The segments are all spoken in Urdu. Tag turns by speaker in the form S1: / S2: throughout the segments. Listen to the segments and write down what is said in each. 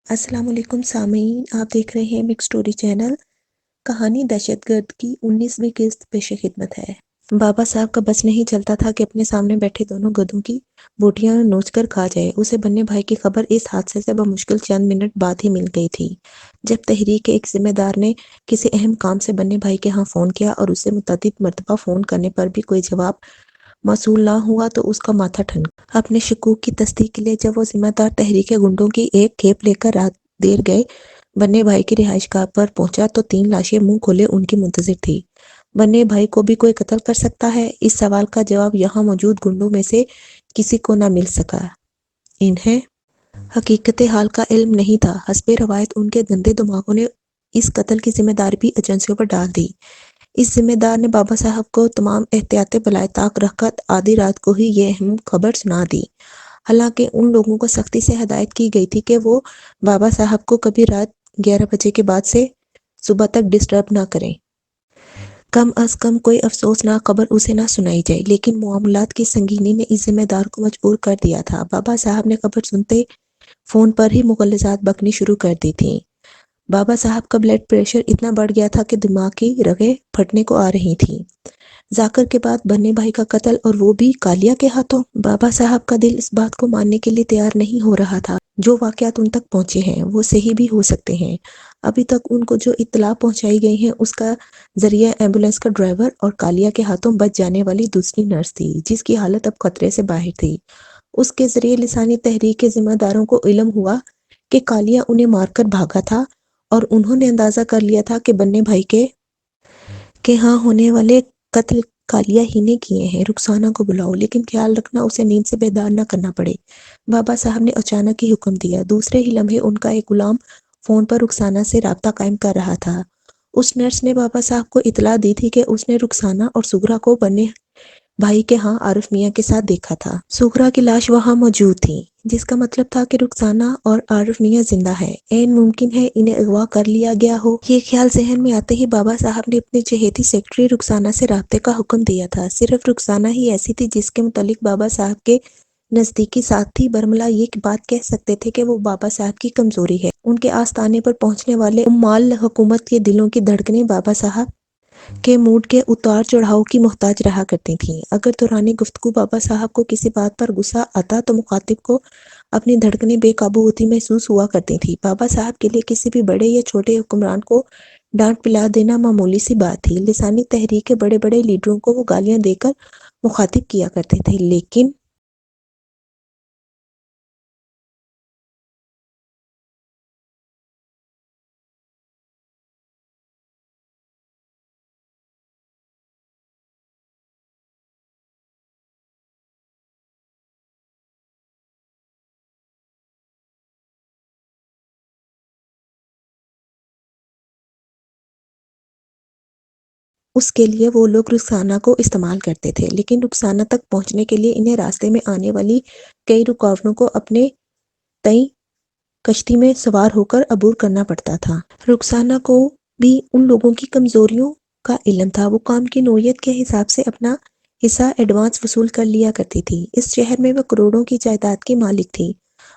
S1: السلام علیکم سامعین، آپ دیکھ رہے ہیں مکس سٹوری چینل۔ کہانی دہشت گرد کی 19ویں قسط پیش خدمت ہے۔ بابا صاحب کا بس نہیں چلتا تھا کہ اپنے سامنے بیٹھے دونوں گدھوں کی بوٹیاں نوچ کر کھا جائے۔ اسے بننے بھائی کی خبر اس حادثے سے بمشکل چند منٹ بعد ہی مل گئی تھی، جب تحریک کے ایک ذمہ دار نے کسی اہم کام سے بننے بھائی کے ہاں فون کیا اور اسے متعدد مرتبہ فون کرنے پر بھی کوئی جواب موصول نہ ہوا تو اس کا ماتھا ٹھنکا۔ اپنے شکوک کی تصدیق کے لیے جب وہ ذمہ دار تحریک گنڈوں کی ایک کھیپ لے کر رات دیر گئے بننے بھائی کی رہائش گاہ پر پہنچا تو 3 لاشیں منہ کھولے ان کی منتظر تھی۔ بننے بھائی کو بھی کوئی قتل کر سکتا ہے؟ اس سوال کا جواب یہاں موجود گنڈوں میں سے کسی کو نہ مل سکا۔ انہیں حقیقت حال کا علم نہیں تھا۔ حسب روایت ان کے گندے دماغوں نے اس قتل کی ذمہ داری بھی ایجنسیوں پر ڈال دی۔ اس ذمہ دار نے بابا صاحب کو تمام احتیاطیں بالائے طاق رکھ کر آدھی رات کو ہی یہ اہم خبر سنا دی، حالانکہ ان لوگوں کو سختی سے ہدایت کی گئی تھی کہ وہ بابا صاحب کو کبھی رات 11 بجے کے بعد سے صبح تک ڈسٹرب نہ کریں۔ کم از کم کوئی افسوسناک خبر اسے نہ سنائی جائے، لیکن معاملات کی سنگینی نے اس ذمہ دار کو مجبور کر دیا تھا۔ بابا صاحب نے خبر سنتے فون پر ہی مغلظات بکنی شروع کر دی تھیں۔ بابا صاحب کا بلڈ پریشر اتنا بڑھ گیا تھا کہ دماغ کی رگیں پھٹنے کو آ رہی تھیں۔ ذاکر کے بعد بننے بھائی کا قتل، اور وہ بھی کالیا کے ہاتھوں! بابا صاحب کا دل اس بات کو ماننے کے لیے تیار نہیں ہو رہا تھا۔ جو واقعات ان تک پہنچے ہیں وہ صحیح بھی ہو سکتے ہیں۔ ابھی تک ان کو جو اطلاع پہنچائی گئی ہیں اس کا ذریعہ ایمبولینس کا ڈرائیور اور کالیا کے ہاتھوں بچ جانے والی دوسری نرس تھی، جس کی حالت اب خطرے سے باہر تھی۔ اس کے ذریعے لسانی تحریک کے ذمہ داروں کو علم ہوا کہ کالیا انہیں مار کر بھاگا تھا، اور انہوں نے اندازہ کر لیا تھا کہ بننے بھائی کے ہاں ہونے والے قتل کالیا ہی نے کیے ہیں۔ رخسانہ کو بلاؤ، لیکن خیال رکھنا اسے نیند سے بیدار نہ کرنا پڑے۔ بابا صاحب نے اچانک ہی حکم دیا۔ دوسرے ہی لمحے ان کا ایک غلام فون پر رخسانہ سے رابطہ قائم کر رہا تھا۔ اس نرس نے بابا صاحب کو اطلاع دی تھی کہ اس نے رخسانہ اور سغرا کو بننے بھائی کے ہاں عارف میاں کے ساتھ دیکھا تھا۔ سغرا کی لاش وہاں موجود تھی، جس کا مطلب تھا کہ رخسانہ اور عارف میاں زندہ ہے۔ عین ممکن ہے انہیں اغوا کر لیا گیا ہو۔ یہ خیال ذہن میں آتے ہی بابا صاحب نے اپنے چہیتی سیکرٹری رخسانہ سے رابطے کا حکم دیا تھا۔ صرف رخسانہ ہی ایسی تھی جس کے متعلق بابا صاحب کے نزدیکی ساتھی برملا یہ بات کہہ سکتے تھے کہ وہ بابا صاحب کی کمزوری ہے۔ ان کے آستانے پر پہنچنے والے عمال حکومت کے دلوں کی دھڑکنیں بابا صاحب کے موڈ کے اتار چڑھاؤ کی محتاج رہا کرتی تھیں۔ اگر دوران گفتگو بابا صاحب کو کسی بات پر غصہ آتا تو مخاطب کو اپنی دھڑکنیں بے قابو ہوتی محسوس ہوا کرتی تھیں۔ بابا صاحب کے لیے کسی بھی بڑے یا چھوٹے حکمران کو ڈانٹ پلا دینا معمولی سی بات تھی۔ لسانی تحریک کے بڑے بڑے لیڈروں کو وہ گالیاں دے کر مخاطب کیا کرتے تھے، لیکن اس کے لیے وہ لوگ رخسانہ کو استعمال کرتے تھے، لیکن رخسانہ تک پہنچنے کے لیے انہیں راستے میں آنے والی کئی رکاوٹوں کو اپنے تئیں کشتی میں سوار ہو کر عبور کرنا پڑتا تھا۔ رخسانہ کو بھی ان لوگوں کی کمزوریوں کا علم تھا۔ وہ کام کی نوعیت کے حساب سے اپنا حصہ ایڈوانس وصول کر لیا کرتی تھی۔ اس شہر میں وہ کروڑوں کی جائیداد کی مالک تھی۔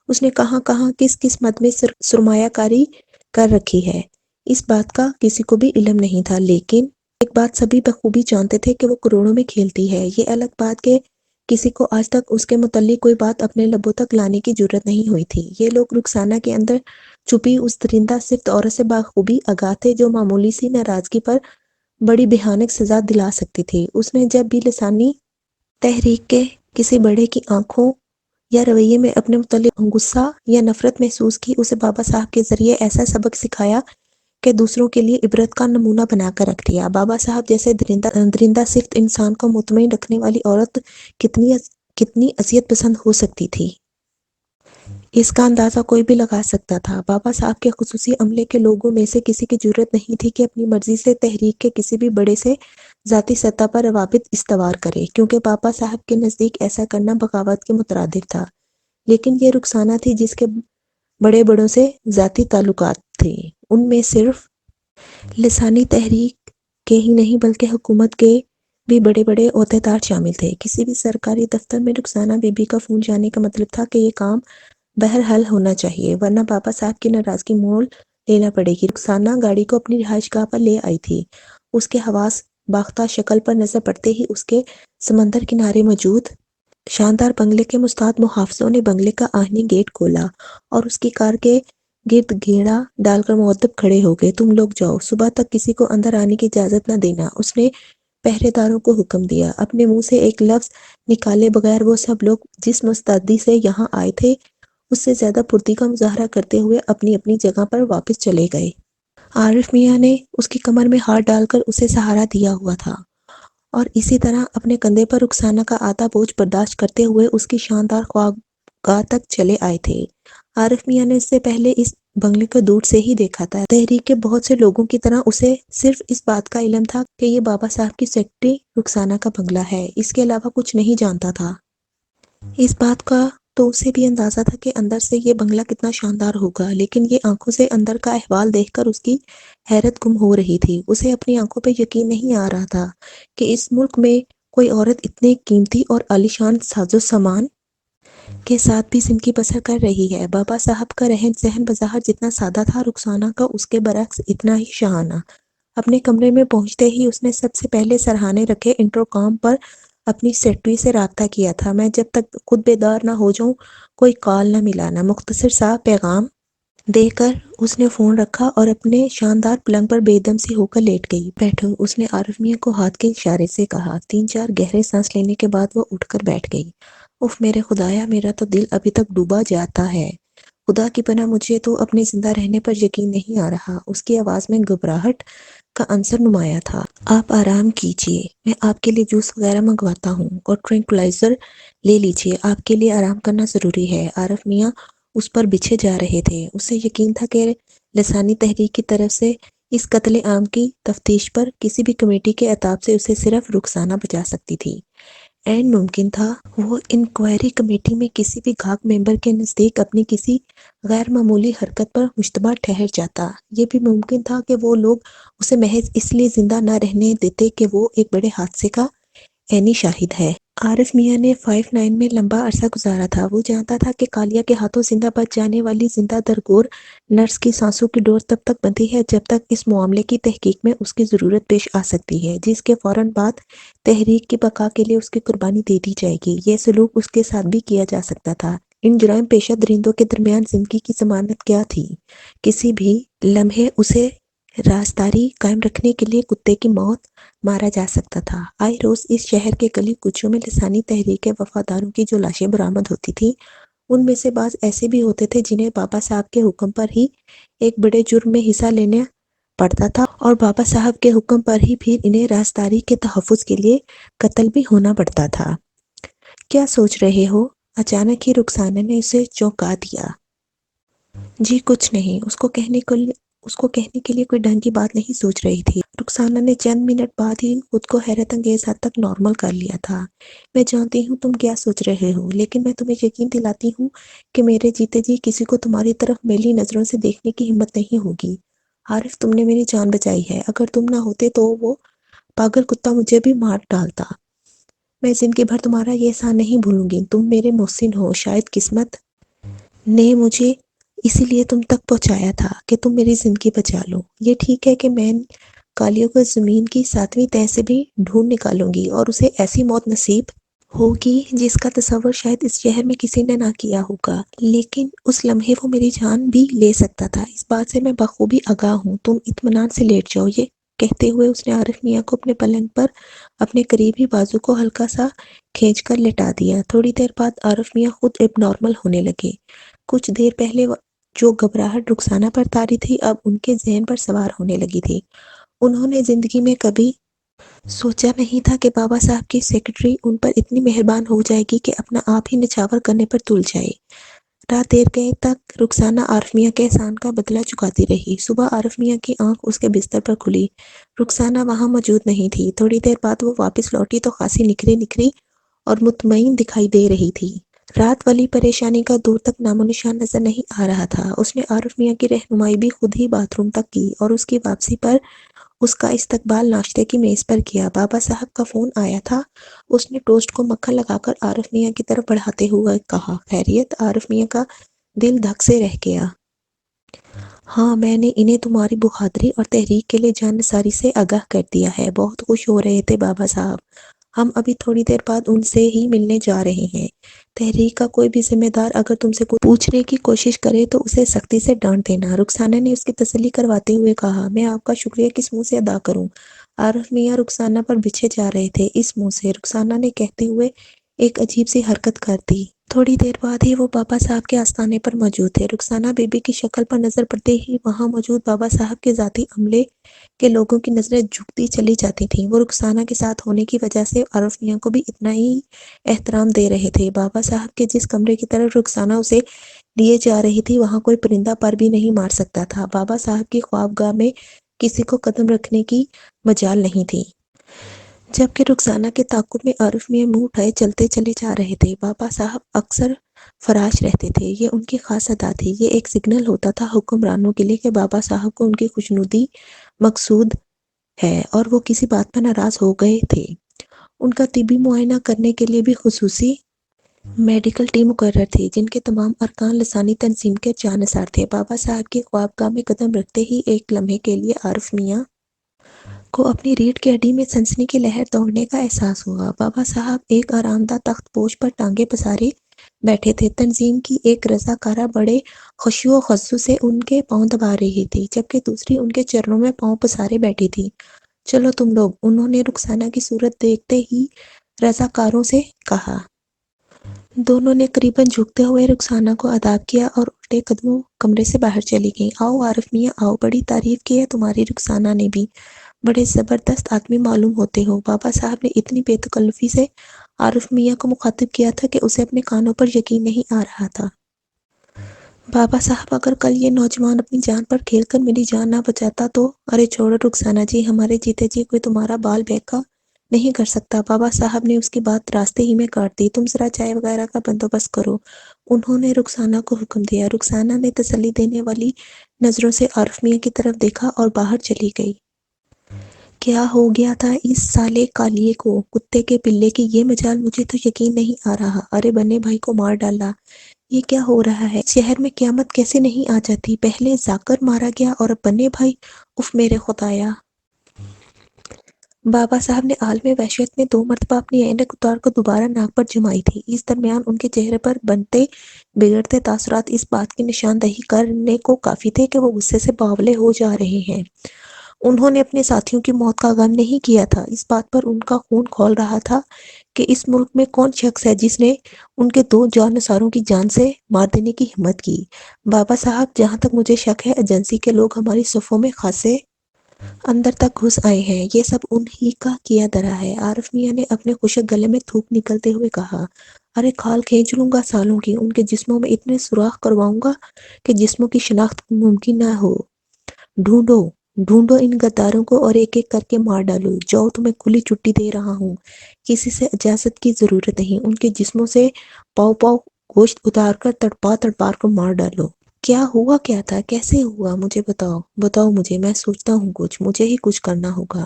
S1: اس نے کہاں کہاں کس مد میں سرمایہ کاری کر رکھی ہے، اس بات کا کسی کو بھی علم نہیں تھا، لیکن ایک بات سبھی بخوبی جانتے تھے کہ وہ کروڑوں میں کھیلتی ہے۔ یہ الگ بات کہ کسی کو آج تک اس کے متعلق کوئی بات اپنے لبوں تک لانے کی جرت نہیں ہوئی تھی۔ یہ لوگ رخسانہ کے اندر چھپی اس درندہ صفت عورت سے بخوبی آگاہ تھے جو معمولی سی ناراضگی پر بڑی بھیانک سزا دلا سکتی تھی۔ اس نے جب بھی لسانی تحریک کے کسی بڑے کی آنکھوں یا رویے میں اپنے متعلق غصہ یا نفرت محسوس کی، اسے بابا صاحب کے ذریعے ایسا سبق سکھایا کہ دوسروں کے لیے عبرت کا نمونہ بنا کر رکھ دیا۔ بابا صاحب جیسے درندہ صفت انسان کو مطمئن رکھنے والی عورت کتنی اذیت پسند ہو سکتی تھی، اس کا اندازہ کوئی بھی لگا سکتا تھا۔ بابا صاحب کے خصوصی عملے کے لوگوں میں سے کسی کی جرت نہیں تھی کہ اپنی مرضی سے تحریک کے کسی بھی بڑے سے ذاتی سطح پر روابط استوار کرے، کیونکہ بابا صاحب کے نزدیک ایسا کرنا بغاوت کے مترادف تھا۔ لیکن یہ رخسانہ تھی جس کے بڑے بڑوں سے ذاتی تعلقات تھے۔ ان میں صرف لسانی تحریک کے ہی نہیں بلکہ حکومت کے بھی بڑے بڑے عہدیدار شامل تھے۔ کسی بھی سرکاری دفتر میں رخسانہ بی بی کا فون جانے کا مطلب تھا کہ یہ کام بہرحال ہونا چاہیے، ورنہ بابا صاحب کی ناراضگی مول لینا پڑے گی۔ رخسانہ گاڑی کو اپنی رہائش گاہ پر لے آئی تھی۔ اس کے حواس باختہ شکل پر نظر پڑتے ہی اس کے سمندر کنارے موجود شاندار بنگلے کے مستعد محافظوں نے بنگلے کا آہنی گیٹ کھولا اور اس کی کار کے گرد گھیرا ڈال کر مؤدب کھڑے ہو گئے۔ تم لوگ جاؤ، صبح تک کسی کو اندر آنے کی اجازت نہ دینا، اس نے پہرے داروں کو حکم دیا۔ اپنے منہ سے ایک لفظ نکالے بغیر وہ سب لوگ جس مستعدی سے یہاں آئے تھے اس سے زیادہ پھرتی کا مظاہرہ کرتے ہوئے اپنی اپنی جگہ پر واپس چلے گئے۔ عارف میاں نے اس کی کمر میں ہاتھ ڈال کر اسے سہارا دیا ہوا تھا اور اسی طرح اپنے کندھے پر رخسانہ کا آدھا بوجھ برداشت کرتے ہوئے اس کی شاندار خواہگاہ تک چلے آئے تھے۔ عارف میاں نے اس سے پہلے اس بنگلے کو دور سے ہی دیکھا تھا۔ تحریک کے بہت سے لوگوں کی طرح اسے صرف اس بات کا علم تھا کہ یہ بابا صاحب کی سیکرٹری رخسانہ کا بنگلہ ہے، اس کے علاوہ کچھ نہیں جانتا تھا۔ اس بات کا تو اسے بھی اندازہ تھا کہ اندر سے یہ بنگلہ کتنا شاندار ہوگا، لیکن یہ آنکھوں سے اندر کا احوال دیکھ کر اس کی حیرت گم ہو رہی تھی۔ اسے اپنی آنکھوں پہ یقین نہیں آ رہا تھا کہ اس ملک میں کوئی عورت اتنے قیمتی اور عالیشان ساز و سامان کے ساتھ بھی زندگی بسر کر رہی ہے۔ بابا صاحب کا رہن سہن بظاہر جتنا سادہ تھا، رخسانہ کا اس کے برعکس اتنا ہی شاہانہ۔ اپنے کمرے میں پہنچتے ہی اس نے سب سے پہلے سرہانے رکھے انٹرکام پر اپنی سیکرٹری سے رابطہ کیا تھا۔ میں جب تک خود بیدار نہ ہو جاؤں کوئی کال نہ ملانا، مختصر سا پیغام دے کر اس نے فون رکھا اور اپنے شاندار پلنگ پر بے دم سی ہو کر لیٹ گئی۔ بیٹھو، اس نے عارف میاں کو ہاتھ کے اشارے سے کہا۔ 3-4 گہرے سانس لینے کے بعد وہ اٹھ کر بیٹھ گئی۔ اف میرے خدایا، میرا تو دل ابھی تک ڈوبا جاتا ہے۔ خدا کی پناہ مجھے تو اپنے زندہ رہنے پر یقین نہیں آ رہا۔ اس کی آواز میں گھبراہٹ کا عنصر نمایاں تھا۔ آپ آرام کیجئے، میں آپ کے لیے جوس وغیرہ منگواتا ہوں اور ٹرینکولائزر لے لیجئے، آپ کے لیے آرام کرنا ضروری ہے۔ عارف میاں اس پر بچھے جا رہے تھے۔ اسے یقین تھا کہ لسانی تحریک کی طرف سے اس قتل عام کی تفتیش پر کسی بھی کمیٹی کے عتاب سے اسے صرف رخسانہ بچا سکتی تھی۔ این ممکن تھا وہ انکوائری کمیٹی میں کسی بھی گھاک ممبر کے نزدیک اپنی کسی غیر معمولی حرکت پر مشتبہ ٹھہر جاتا۔ یہ بھی ممکن تھا کہ وہ لوگ اسے محض اس لیے زندہ نہ رہنے دیتے کہ وہ ایک بڑے حادثے کا عینی شاہد ہے۔ عارف میاں نے 5-9 میں لمبا عرصہ گزارا تھا۔ وہ جانتا تھا کہ کالیہ کے ہاتھوں زندہ بچ جانے والی زندہ درگور نرس کی سانسوں کی ڈور تب تک بندھی ہے جب تک اس معاملے کی تحقیق میں اس کی ضرورت پیش آ سکتی ہے، جس کے فوراً بعد تحریک کی بقا کے لیے اس کی قربانی دے دی جائے گی۔ یہ سلوک اس کے ساتھ بھی کیا جا سکتا تھا۔ ان جرائم پیشہ درندوں کے درمیان زندگی کی ضمانت کیا تھی؟ کسی بھی لمحے اسے رازداری قائم رکھنے کے لیے کتے کی موت مارا جا سکتا تھا۔ آئے روز اس شہر کے گلی کوچوں میں لسانی تحریک کے وفاداروں کی جو لاشیں برآمد ہوتی تھیں، ان میں سے بعض ایسے بھی ہوتے تھے جنہیں بابا صاحب کے حکم پر ہی ایک بڑے جرم میں حصہ لینا پڑتا تھا اور بابا صاحب کے حکم پر ہی پھر انہیں رازداری کے تحفظ کے لیے قتل بھی ہونا پڑتا تھا۔ کیا سوچ رہے ہو؟ اچانک ہی رخسانہ نے اسے چونکا دیا۔ جی کچھ نہیں، اس کو کہنے کے لیے کوئی ڈھنگ کی بات نہیں سوچ رہی تھی۔ رخسانہ نے چند منٹ بعد ہی خود کو حیرت انگیز حد تک نارمل کر لیا تھا۔ میں جانتی ہوں تم کیا سوچ رہے ہو، لیکن میں تمہیں یقین دلاتی ہوں کہ میرے جیتے جی کسی کو تمہاری طرف میلی نظروں سے دیکھنے کی ہمت نہیں ہوگی۔ عارف، تم نے میری جان بچائی ہے، اگر تم نہ ہوتے تو وہ پاگل کتا مجھے بھی مار ڈالتا۔ میں زندگی بھر تمہارا یہ احسان نہیں بھولوں گی، تم میرے محسن ہو۔ شاید قسمت نے مجھے اسی لیے تم تک پہنچایا تھا کہ تم میری زندگی بچا لو۔ یہ ٹھیک ہے کہ میں کالیوں کو زمین کی 7ویں تہہ سے بھی ڈھونڈ نکالوں گی اور اسے ایسی موت نصیب ہوگی جس کا تصور شاید اس شہر میں کسی نے نہ کیا ہوگا، لیکن اس لمحے وہ میری جان بھی لے سکتا تھا، اس بات سے میں بخوبی آگاہ ہوں۔ تم اطمینان سے لیٹ جاؤ۔ یہ کہتے ہوئے اس نے عارف میاں کو اپنے پلنگ پر اپنے قریبی بازو کو ہلکا سا کھینچ کر لٹا دیا۔ تھوڑی دیر بعد عارف میاں خود اب نارمل ہونے لگے۔ کچھ دیر پہلے جو گھبراہٹ رخسانہ پر طاری تھی اب ان کے ذہن پر سوار ہونے لگی تھی۔ انہوں نے زندگی میں کبھی سوچا نہیں تھا کہ بابا صاحب کی سیکرٹری ان پر اتنی مہربان ہو جائے گی کہ اپنا آپ ہی نچھاور کرنے پر تل جائے۔ رات دیر گئے تک رخسانہ عارف میاں کے احسان کا بدلہ چکاتی رہی۔ صبح عارف میاں کی آنکھ اس کے بستر پر کھلی۔ رخسانہ وہاں موجود نہیں تھی۔ تھوڑی دیر بعد وہ واپس لوٹی تو خاصی نکھری نکھری اور مطمئن دکھائی دے رہی تھی۔ رات والی پریشانی کا دور تک نام و نشان نظر نہیں آ رہا تھا۔ اس نے عارف میاں کی رہنمائی بھی خود ہی باتھ روم تک کی اور اس کی واپسی پر اس کا استقبال ناشتے کی میز پر کیا۔ بابا صاحب کا فون آیا تھا۔ اس نے ٹوسٹ کو مکھن لگا کر عارف میاں کی طرف بڑھاتے ہوئے کہا، خیریت؟ عارف میاں کا دل دھک سے رہ گیا۔ ہاں، میں نے انہیں تمہاری بہادری اور تحریک کے لیے جانساری سے آگاہ کر دیا ہے۔ بہت خوش ہو رہے تھے بابا صاحب۔ ہم ابھی تھوڑی دیر بعد ان سے ہی ملنے جا رہے ہیں۔ تحریک کا کوئی بھی ذمہ دار اگر تم سے کچھ پوچھنے کی کوشش کرے تو اسے سختی سے ڈانٹ دینا، رخسانہ نے اس کی تسلی کرواتے ہوئے کہا۔ میں آپ کا شکریہ کس منہ سے ادا کروں؟ عارف میاں رخسانہ پر بچھے جا رہے تھے۔ اس منہ سے، رخسانہ نے کہتے ہوئے ایک عجیب سی حرکت کر دی۔ تھوڑی دیر بعد ہی وہ بابا صاحب کے آستانے پر موجود تھے۔ رخسانہ بی بی کی شکل پر نظر پڑتے ہی وہاں موجود بابا صاحب کے ذاتی عملے کے لوگوں کی نظریں جھکتی چلی جاتی تھیں۔ وہ رخسانہ کے ساتھ ہونے کی وجہ سے عارف میاں کو بھی اتنا ہی احترام دے رہے تھے۔ بابا صاحب کے جس کمرے کی طرف رخسانہ اسے لیے جا رہی تھی وہاں کوئی پرندہ پر بھی نہیں مار سکتا تھا۔ بابا صاحب کی خوابگاہ میں کسی کو قدم رکھنے کی مجال نہیں تھی۔ جبکہ رخسانہ کے تعاقب میں عارف میاں منہ اٹھائے چلتے چلے جا رہے تھے۔ بابا صاحب اکثر فراش رہتے تھے، یہ ان کی خاص عادت تھی۔ یہ ایک سگنل ہوتا تھا حکمرانوں کے لیے کہ بابا صاحب کو ان کی خوشنودی مقصود ہے اور وہ کسی بات پر ناراض ہو گئے تھے۔ ان کا طبی معائنہ کرنے کے لیے بھی خصوصی میڈیکل ٹیم مقرر تھی، جن کے تمام ارکان لسانی تنظیم کے جانثار تھے۔ بابا صاحب کی خوابگاہ میں قدم رکھتے ہی ایک لمحے کے لیے عارف میاں کو اپنی ریڑھ کی ہڈی میں سنسنی کی لہر دوڑنے کا احساس ہوا۔ بابا صاحب ایک آرام دہ تخت پوش پر ٹانگیں پسارے بیٹھے تھے۔ تنظیم کی ایک رضاکارہ بڑے خشوع و خضوع سے ان کے پاؤں دبا رہی تھی، جبکہ دوسری ان کے چرنوں میں پاؤں پسارے بیٹھی تھی۔ چلو تم لوگ، انہوں نے رخسانہ کی صورت دیکھتے ہی رضاکاروں سے کہا۔ دونوں نے قریباً جھکتے ہوئے رخسانہ کو آداب کیا اور الٹے قدموں کمرے سے باہر چلی گئیں۔ آؤ عارف میاں آؤ، بڑی تعریف کی ہے تمہاری رخسانہ نے بھی، بڑے زبردست آدمی معلوم ہوتے ہو۔ بابا صاحب نے اتنی بے تکلفی سے عارف میاں کو مخاطب کیا تھا کہ اسے اپنے کانوں پر یقین نہیں آ رہا تھا۔ بابا صاحب، اگر کل یہ نوجوان اپنی جان پر کھیل کر میری جان نہ بچاتا تو… ارے چھوڑو رخسانہ جی، ہمارے جیتے جی کوئی تمہارا بال بیکا نہیں کر سکتا۔ بابا صاحب نے اس کی بات راستے ہی میں کاٹ دی۔ تم ذرا چائے وغیرہ کا بندوبست کرو، انہوں نے رخسانہ کو حکم دیا۔ رخسانہ نے تسلی دینے والی نظروں سے عارف میاں کی طرف دیکھا اور باہر چلی گئی۔ کیا ہو گیا تھا اس سالے کالیے کو، کتے کے پلے کی یہ مجال مجھے تو یقین نہیں آ رہا۔ ارے بنے بھائی کو مار ڈالا، یہ کیا ہو رہا ہے؟ شہر میں قیامت کیسے نہیں آ جاتی؟ پہلے ذاکر مارا گیا اور اب بنے بھائی، اف میرے خدایا! بابا صاحب نے عالم وحشت میں 2 مرتبہ اپنی اینک اتار کر دوبارہ ناک پر جمائی تھی۔ اس درمیان ان کے چہرے پر بنتے بگڑتے تاثرات اس بات کی نشاندہی کرنے کو کافی تھے کہ وہ غصے سے باولے ہو جا رہے ہیں۔ انہوں نے اپنے ساتھیوں کی موت کا غم نہیں کیا تھا، اس بات پر ان کا خون کھول رہا تھا کہ اس ملک میں کون شخص ہے جس نے ان کے 2 جانثاروں کی جان سے مار دینے کی ہمت کی۔ بابا صاحب، جہاں تک مجھے شک ہے ایجنسی کے لوگ ہماری صفوں میں خاصے اندر تک گھس آئے ہیں۔ یہ سب انہی کا کیا دھرا ہے۔ عارف میاں نے اپنے خشک گلے میں تھوک نکلتے ہوئے کہا۔ ارے کھال کھینچ لوں گا سالوں کی، ان کے جسموں میں اتنے سوراخ کرواؤں گا کہ جسموں کی شناخت ممکن نہ ہو۔ ڈھونڈو ڈھونڈو ان غداروں کو اور ایک ایک کر کے مار ڈالو۔ جاؤ، تمہیں کھلی چھٹی دے رہا ہوں، کسی سے اجازت کی ضرورت نہیں۔ ان کے جسموں سے پاؤ پاؤ گوشت اتار کر تڑپا تڑپا کر مار ڈالو۔ کیا ہوا کیا تھا؟ کیسے ہوا؟ مجھے بتاؤ مجھے، میں سوچتا ہوں کچھ، مجھے ہی کچھ کرنا ہوگا۔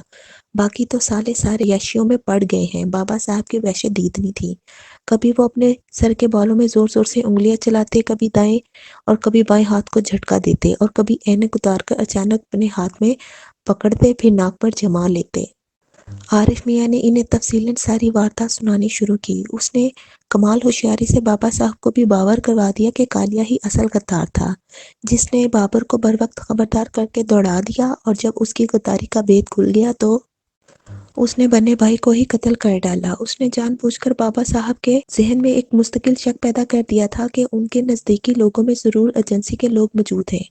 S1: باقی تو سالے سارے یاشیوں میں پڑ گئے ہیں۔ بابا صاحب کی وحشت دیدنی تھی۔ کبھی وہ اپنے سر کے بالوں میں زور زور سے انگلیاں چلاتے، کبھی دائیں اور کبھی بائیں ہاتھ کو جھٹکا دیتے اور کبھی اینک اتار کر اچانک اپنے ہاتھ میں پکڑتے پھر ناک پر جما لیتے۔ عارف میاں نے انہیں تفصیلاً ساری واردات سنانی شروع کی۔ اس نے کمال ہوشیاری سے بابا صاحب کو بھی باور کروا دیا کہ کالیا ہی اصل غدار تھا، جس نے بابر کو بروقت خبردار کر کے دوڑا دیا، اور جب اس کی غداری کا بھید کھل گیا تو اس نے بنے بھائی کو ہی قتل کر ڈالا۔ اس نے جان بوجھ کر بابا صاحب کے ذہن میں ایک مستقل شک پیدا کر دیا تھا کہ ان کے نزدیکی لوگوں میں ضرور ایجنسی کے لوگ موجود ہیں۔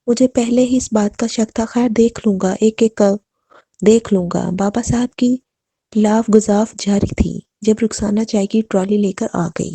S1: مجھے پہلے ہی اس بات کا شک تھا، خیر دیکھ لوں گا، ایک ایک دیکھ لوں گا۔ بابا صاحب کی لاف گزاف جاری تھی جب رخسانہ چائے کی ٹرالی لے کر آ گئی۔